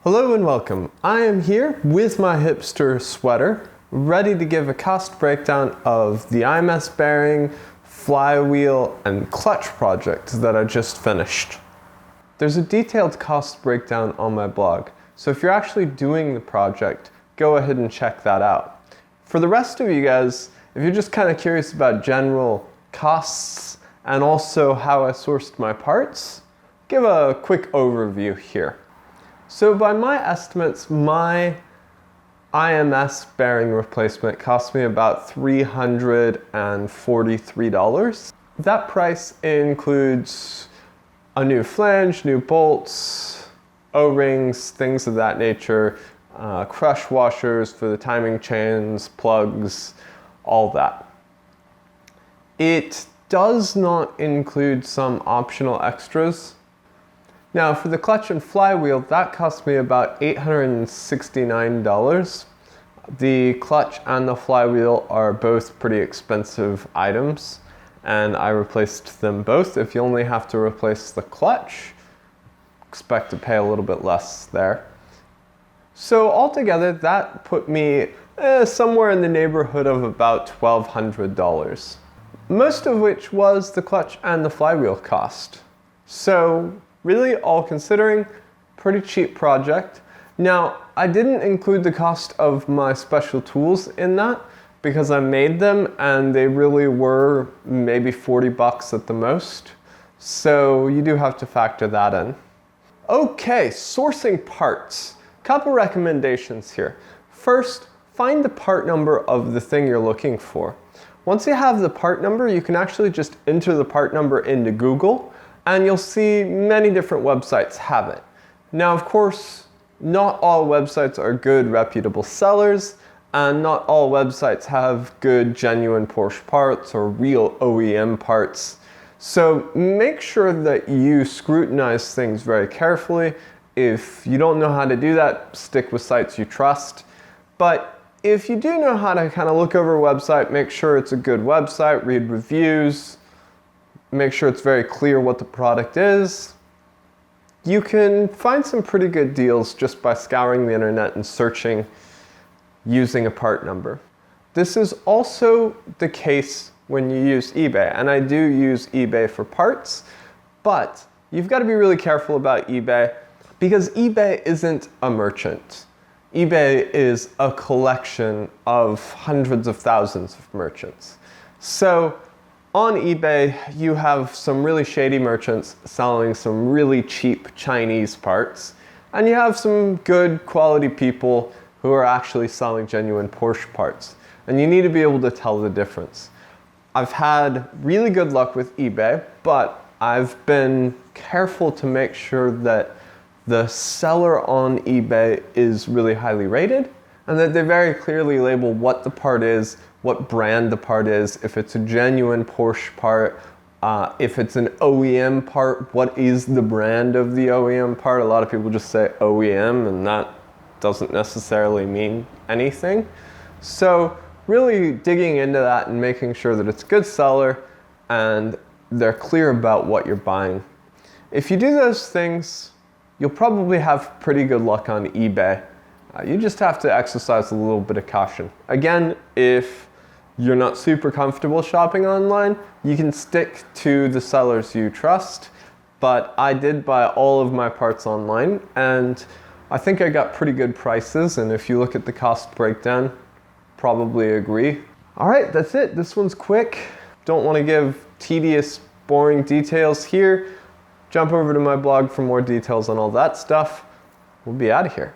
Hello and welcome. I am here with my hipster sweater, ready to give a cost breakdown of the IMS bearing, flywheel, and clutch project that I just finished. There's a detailed cost breakdown on my blog, so if you're actually doing the project, go ahead and check that out. For the rest of you guys, if you're just kind of curious about general costs and also how I sourced my parts, give a quick overview here. So by my estimates, my IMS bearing replacement cost me about $343. That price includes a new flange, new bolts, O-rings, things of that nature, crush washers for the timing chains, plugs, all that. It does not include some optional extras. Now for the clutch and flywheel, that cost me about $869. The clutch and the flywheel are both pretty expensive items, and I replaced them both. If you only have to replace the clutch, expect to pay a little bit less there. So altogether, that put me somewhere in the neighborhood of about $1,200. Most of which was the clutch and the flywheel cost. So really, all considering, pretty cheap project. Now, I didn't include the cost of my special tools in that because I made them and they really were maybe 40 bucks at the most. So you do have to factor that in. Okay, sourcing parts. Couple recommendations here. First, find the part number of the thing you're looking for. Once you have the part number, you can actually just enter the part number into Google, and you'll see many different websites have it. Now, of course, not all websites are good, reputable sellers, and not all websites have good, genuine Porsche parts or real OEM parts. So make sure that you scrutinize things very carefully. If you don't know how to do that, stick with sites you trust. But if you do know how to kind of look over a website, make sure it's a good website, read reviews, make sure it's very clear what the product is. You can find some pretty good deals just by scouring the internet and searching using a part number. This is also the case when you use eBay, and I do use eBay for parts, but you've got to be really careful about eBay because eBay isn't a merchant. eBay is a collection of hundreds of thousands of merchants. So on eBay, you have some really shady merchants selling some really cheap Chinese parts, and you have some good quality people who are actually selling genuine Porsche parts. And you need to be able to tell the difference. I've had really good luck with eBay, but I've been careful to make sure that the seller on eBay is really highly rated, and that they very clearly label what the part is, what brand the part is, if it's a genuine Porsche part, if it's an OEM part, what is the brand of the OEM part. A lot of people just say OEM, and that doesn't necessarily mean anything. So really digging into that and making sure that it's a good seller and they're clear about what you're buying. If you do those things, you'll probably have pretty good luck on eBay. You just have to exercise a little bit of caution. Again, if you're not super comfortable shopping online, you can stick to the sellers you trust, but I did buy all of my parts online, and I think I got pretty good prices, and if you look at the cost breakdown, probably agree. All right, that's it. This one's quick. Don't want to give tedious, boring details here. Jump over to my blog for more details on all that stuff. We'll be out of here.